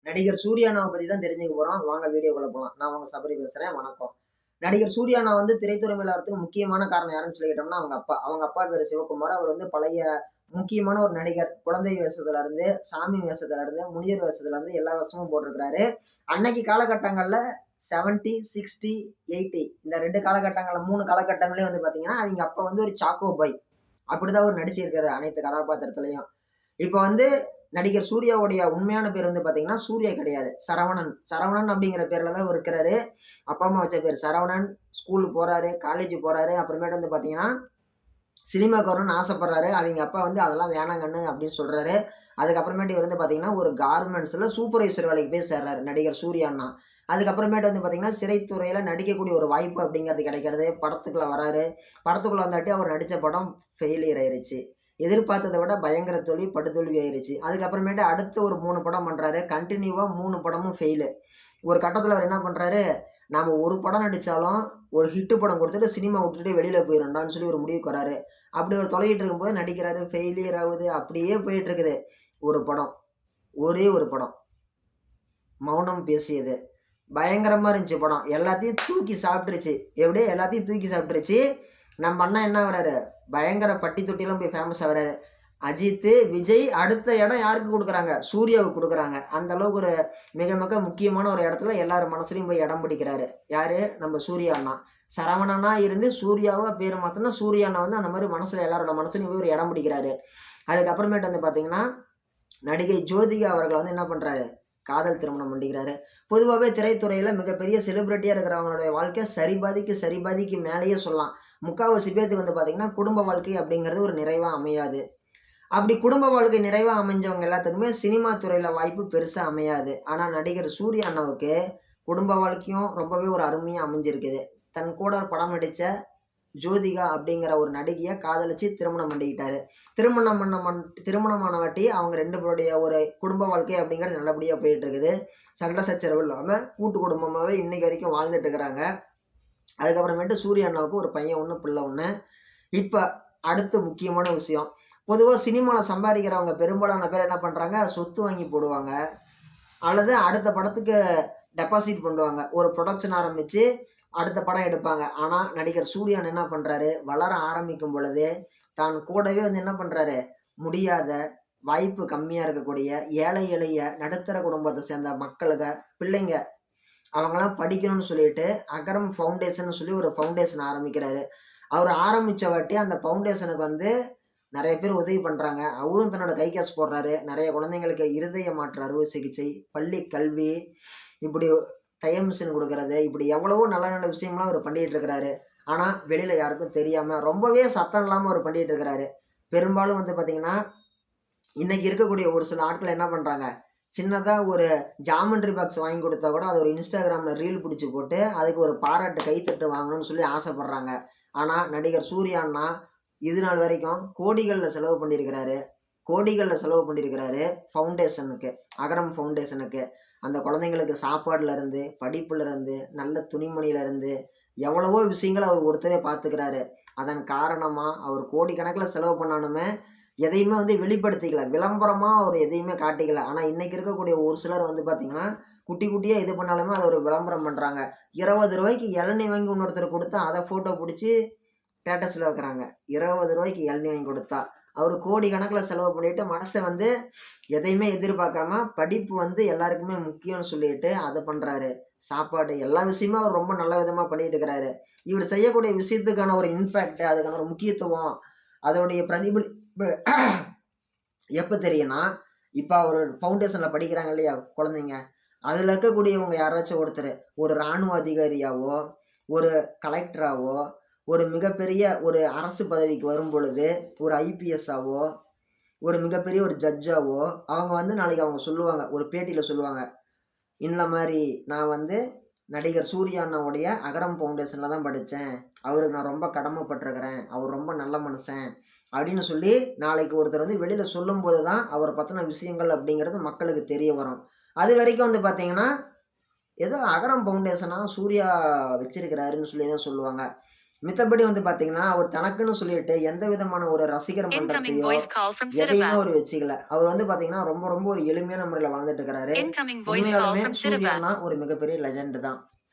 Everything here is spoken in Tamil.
நடிகர் சூர்யா அண்ணாவ பத்தி தான் தெரிஞ்சுக்க போறோம். வாங்க வீடியோக்குள்ள போலாம். நான் உங்க சபரி பேசுறேன். வணக்கம். நடிகர் சூர்யா அண்ணா வந்து திரைத்துறை மேல வரதுக்கு முக்கியமான காரணம் யாருன்னு சொல்லிக்கிட்டோம்னா, அவங்க அப்பா. அவங்க அப்பா பேரு சிவகுமார். அவர் வந்து பழைய முக்கியமான ஒரு நடிகர். குழந்தை வேஷத்துல இருந்து, சாமி வேஷத்துல இருந்து, முனிவர் வேஷத்துல இருந்து எல்லா வேஷமும் போட்டிருக்கிறாரு. அன்னைக்கு காலகட்டங்கள்ல 70, 60, 80 இந்த 2 காலகட்டங்கள்ல 3 காலகட்டங்களையும் வந்து பார்த்தீங்கன்னா, அவிங்க அப்பா வந்து ஒரு சாக்கோ பாய். அப்படிதான் அவரு நடிச்சிருக்காரு அனைத்து கதாபாத்திரத்திலயும். இப்ப வந்து நடிகர் சூர்யாவுடைய உண்மையான பேர் வந்து பார்த்தீங்கன்னா, சூர்யா கிடையாது. சரவணன். சரவணன் அப்படிங்கிற பேர்ல தான் அவரு இருக்கிறாரு. அப்பா, அம்மா வச்ச பேர் சரவணன். ஸ்கூலுக்கு போறாரு, காலேஜ் போறாரு. அப்புறமேட்டு வந்து பார்த்தீங்கன்னா, சினிமாக்கு வரணும்னு ஆசைப்படுறாரு. அவிங்க அப்பா வந்து அதெல்லாம் வேணாம் கண்ணு அப்படின்னு சொல்றாரு. அதுக்கப்புறமேட்டு இவர் வந்து பார்த்தீங்கன்னா, ஒரு கார்மெண்ட்ஸ்ல சூப்பர்வைசர் வேலைக்கு போய் சேர்றாரு. நடிகர் சூர்யா அண்ணா. அதுக்கப்புறமேட்டு வந்து பார்த்தீங்கன்னா, திரைத்துறையில நடிக்கக்கூடிய ஒரு வாய்ப்பு அப்படிங்கிறது கிடைக்கிறது. படத்துக்குள்ள வராரு. படத்துக்குள்ள வந்தாட்டி அவர் நடிச்ச படம் ஃபெயிலியர் ஆயிருச்சு. எதிர்பார்த்தத விட பயங்கர தோல்வி, படுதோல்வி ஆயிருச்சு. அதுக்கப்புறமேட்டு அடுத்து ஒரு 3 படம் பண்றாரு. கன்டினியூவா 3 படமும் ஃபெயிலு. ஒரு கட்டத்துல அவர் என்ன பண்றாரு, நாம ஒரு படம் நடிச்சாலும், ஒரு ஹிட் படம் குடுத்துட்டு சினிமா விட்டுட்டு வெளியில போயிரண்டான்னு சொல்லி ஒரு முடிவுக்கு வராரு. அப்படி அவர் தொலைவிட்டு இருக்கும்போது நடிக்கிறாரு. ஃபெயிலியர் ஆகுது. அப்படியே போயிட்டு இருக்குது. ஒரு படம். ஒரே ஒரு படம். மௌனம் பேசியது. பயங்கரமா இருந்துச்சு படம். எல்லாத்தையும் தூக்கி சாப்பிட்டுருச்சு. எப்படியோ எல்லாத்தையும் தூக்கி சாப்பிட்டுருச்சு. நம்ம அண்ணா என்ன வராரு, பயங்கர பட்டி தொட்டிலாம் போய் ஃபேமஸ் ஆகுறாரு. அஜித்து, விஜய் அடுத்த இடம் யாருக்கு குடுக்குறாங்க? சூர்யாவுக்கு குடுக்குறாங்க. அந்த அளவுக்கு ஒரு மிக மிக முக்கியமான ஒரு இடத்துல எல்லார் மனசுலயும் போய் இடம் பிடிக்கிறாரு. யாரு? நம்ம சூர்யா அண்ணா. சரவணனா இருந்து சூர்யாவா பேரு மாத்துனா, சூர்யா அண்ணா வந்து அந்த மாரி மனசுல எல்லாரோட மனசுலயும் போய் ஒரு இடம் பிடிக்கிறாரு. அதுக்கப்புறமேட்டு வந்து பார்த்தீங்கன்னா, நடிகை ஜோதிகா அவர்கள வந்து என்ன பண்றாரு? காதல் திருமணம் பண்ணிக்கிறாரு. பொதுவாவே திரைத்துறையில மிகப்பெரிய செலிபிரிட்டியா இருக்கிறவங்களுடைய வாழ்க்கை சரிபாதிக்கு சரிபாதிக்கு மேலேயே சொல்லலாம். முக்காவாசி பேத்துக்கு வந்து பார்த்தீங்கன்னா, குடும்ப வாழ்க்கை அப்படிங்கிறது ஒரு நிறைவா அமையாது. அப்படி குடும்ப வாழ்க்கை நிறைவா அமைஞ்சவங்க எல்லாத்துக்குமே சினிமா துறையில வாய்ப்பு பெருசா அமையாது. ஆனா நடிகர் சூர்யா அண்ணாவுக்கு குடும்ப வாழ்க்கையும் ரொம்பவே ஒரு அருமையா அமைஞ்சிருக்குது. தன் கூட ஒரு படம் நடிச்ச ஜோதிகா அப்படிங்கிற ஒரு நடிகைய காதலிச்சு திருமணம் பண்ணிக்கிட்டாரு. திருமணமானவாட்டி அவங்க 2 பேருடைய ஒரு குடும்ப வாழ்க்கை அப்படிங்கிறது நல்லபடியா போயிட்டு இருக்குது. சண்டை சச்சரவு இல்லாம கூட்டு குடும்பமாவே இன்னைக்கு வரைக்கும் வாழ்ந்துட்டு இருக்கிறாங்க. அதுக்கப்புறமேட்டு சூர்யா அண்ணாவுக்கு ஒரு பையன் 1, பிள்ளை 1. இப்ப அடுத்து முக்கியமான விஷயம். பொதுவா சினிமால சம்பாதிக்கிறவங்க பெரும்பாலான பேர் என்ன பண்றாங்க, சொத்து வாங்கி போடுவாங்க. அல்லது அடுத்த படத்துக்கு டெபாசிட் பண்ணுவாங்க. ஒரு புரொடக்ஷன் ஆரம்பிச்சு அடுத்த படம் எடுப்பாங்க. ஆனா, நடிகர் சூர்யான் என்ன பண்றாரு, வளர ஆரம்பிக்கும் பொழுதே, தான் கூடவே வந்து என்ன பண்றாரு, முடியாத, வாய்ப்பு கம்மியா இருக்கக்கூடிய, ஏழை எளிய நடுத்தர குடும்பத்த சேர்ந்த மக்களுங்க, பிள்ளைங்க அவங்கலாம் படிக்கணும்னு சொல்லிட்டு, அகரம் ஃபவுண்டேஷன்னு சொல்லி ஒரு ஃபவுண்டேஷன் ஆரம்பிக்கிறாரு. அவரு ஆரம்பிச்ச வாட்டி அந்த ஃபவுண்டேஷனுக்கு வந்து நெறைய பேர் உதவி பண்றாங்க. அவரும் தன்னோட கை காசு போடுறாரு. நெறைய குழந்தைங்களுக்கு இருதய மாற்று அறுவை சிகிச்சை, பள்ளி கல்வி, இப்படி தையல் மிஷின் குடுக்குறது, இப்படி எவ்வளவோ நல்ல நல்ல விஷயம்லாம் அவரு பண்ணிட்டு இருக்கிறாரு. ஆனா, வெளியில யாருக்கும் தெரியாம ரொம்பவே சத்தம் இல்லாம அவரு பண்ணிட்டு இருக்கிறாரு. பெரும்பாலும் வந்து பார்த்தீங்கன்னா, இன்னைக்கு இருக்கக்கூடிய ஒரு சில ஆட்கள் என்ன பண்றாங்க, சின்னதா ஒரு ஜாமெண்ட்ரி பாக்ஸ் வாங்கி குடுத்தா கூட அத ஒரு Instagramல ரீல் புடிச்சு போட்டு, அதுக்கு ஒரு பாராட்டு கைத்தட்டு வாங்கணும்னு சொல்லி ஆசைப்படுறாங்க. ஆனா, நடிகர் சூர்யா அண்ணா இது நாள் வரைக்கும் கோடிகள்ல செலவு பண்ணியிருக்கிறாரு. கோடிகள்ல செலவு பண்ணியிருக்கிறாரு ஃபவுண்டேஷனுக்கு. அகரம் ஃபவுண்டேஷனுக்கு. அந்த குழந்தைங்களுக்கு சாப்பாடுல இருந்து, படிப்புல இருந்து, நல்ல துணிமணியில இருந்து, எவ்வளவோ விஷயங்கள அவர் ஒருத்தரே பார்த்துக்கிறாரு. அதன் காரணமா அவர் கோடிக்கணக்குல செலவு பண்ணாலுமே, எதையுமே வந்து வெளிப்படுத்திக்கல. விளம்பரமா அவர் எதையுமே காட்டிக்கல. ஆனா இன்னைக்கு இருக்கக்கூடிய ஒரு சிலர் வந்து பார்த்தீங்கன்னா, குட்டி குட்டியா இது பண்ணாலுமே அத ஒரு விளம்பரம் பண்றாங்க. ரூ. 20க்கு இளநீ வாங்கி இன்னொருத்தருக்கு குடுத்தா, அத ஃபோட்டோ புடிச்சு ஸ்டேட்டஸ்ல வைக்கிறாங்க. ரூ. 20க்கு இளநீ வாங்கி குடுத்தா. அவரு கோடிக்கணக்குல செலவு பண்ணிட்டு மனச வந்து எதையுமே எதிர்பார்க்காம, படிப்பு வந்து எல்லாருக்குமே முக்கியம்னு சொல்லிட்டு அத பண்றாரு. சாப்பாடு எல்லா விஷயமும் அவர் ரொம்ப நல்ல விதமா பண்ணிட்டு இருக்கிறாரு. இவரு செய்யக்கூடிய விஷயத்துக்கான ஒரு இம்பாக்ட், அதுக்கான ஒரு முக்கியத்துவம், அதோடைய பிரதிபலிப்பு எப்ப தெரியும்னா, இப்ப அவரு ஃபவுண்டேஷன்ல படிக்கிறாங்க இல்லையா குழந்தைங்க, அதுல இருக்கக்கூடியவங்க யாராச்சும் ஒருத்தரு, ஒரு ராணுவ அதிகாரியாவோ, ஒரு கலெக்டராவோ, ஒரு மிகப்பெரிய ஒரு அரசு பதவிக்கு வரும்பொழுது, ஒரு ஐபிஎஸ்ஸாவோ, ஒரு மிகப்பெரிய ஒரு ஜட்ஜாவோ, அவங்க வந்து நாளைக்கு அவங்க சொல்லுவாங்க. ஒரு பேட்டியில சொல்லுவாங்க. இந்த மாரி நான் வந்து நடிகர் சூர்யா அண்ணாவுடைய அகரம் ஃபவுண்டேஷன்ல தான் படிச்சேன். அவருக்கு நான் ரொம்ப கடமைப்பட்டுருக்கிறேன். அவர் ரொம்ப நல்ல மனுஷன். அப்படின்னு சொல்லி நாளைக்கு ஒருத்தர் வந்து வெளியில சொல்லும்போது தான் அவர பத்தின விஷயங்கள் அப்படிங்கிறது மக்களுக்கு தெரிய வரும். அதுவரைக்கும் வந்து பார்த்தீங்கன்னா, ஏதோ அகரம் ஃபவுண்டேஷனா சூர்யா வச்சிருக்கிறாருன்னு சொல்லி தான் சொல்லுவாங்க. மித்தபடி வந்து பார்த்தீங்கன்னா, அவர் தனக்குன்னு சொல்லிட்டு எந்த விதமான ஒரு ரசிகர் Incoming மன்றத்தையோ, voice call from எதையுமே Siddhava. அவரு வச்சுக்கல. அவர் வந்து பார்த்தீங்கன்னா, ரொம்ப ரொம்ப ஒரு எளிமையான முறையில வாழ்ந்துட்டு இருக்கிறாரு. Incoming voice call உண்மையாலுமே from சூர்யா Siddhava. அண்ணா ஒரு மிகப்பெரிய லெஜண்ட் தான்.